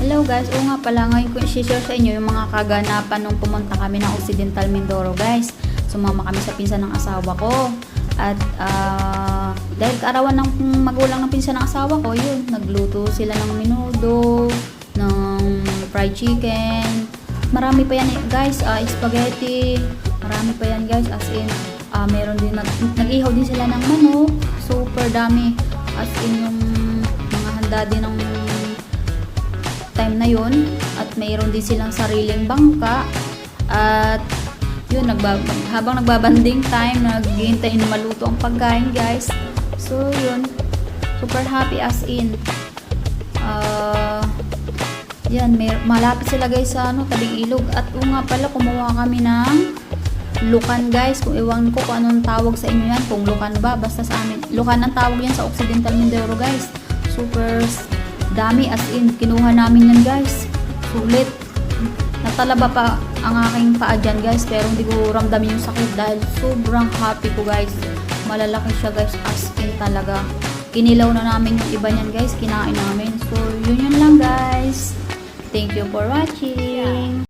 Hello guys, oo nga pala, ngayon ko i-share sa inyo yung mga kaganapan nung pumunta kami ng Occidental Mindoro guys. Sumama kami sa pinsan ng asawa ko. At dahil kaarawan ng magulang ng pinsan ng asawa ko, yun, nagluto sila ng menudo, ng fried chicken. Marami pa yan guys, spaghetti. Marami pa yan guys, as in, meron din, nag-ihaw din sila ng manok. Super dami, as in yung mga handa din ng time na yun, at mayroon din silang sariling bangka, at yun, habang nagbabanding time, naghihintay na maluto ang pagkain guys. So yun, super happy as in. Yan, malapit sila guys sa tabing ilog. At nga pala, kumuha kami ng lukan guys, kung iwan ko kung anong tawag sa inyo yan, kung lukan ba, basta sa amin lukan ang tawag yan sa Occidental Mindoro guys. Super dami, as in, kinuha namin yan guys. Sulit. Natalaba pa ang aking paa dyan guys, pero hindi ko ramdamin yung sakit dahil sobrang happy ko guys. Malalaki siya guys, as in talaga. Kinilaw na namin yung iba niyan guys, kinain namin. So yun lang guys. Thank you for watching.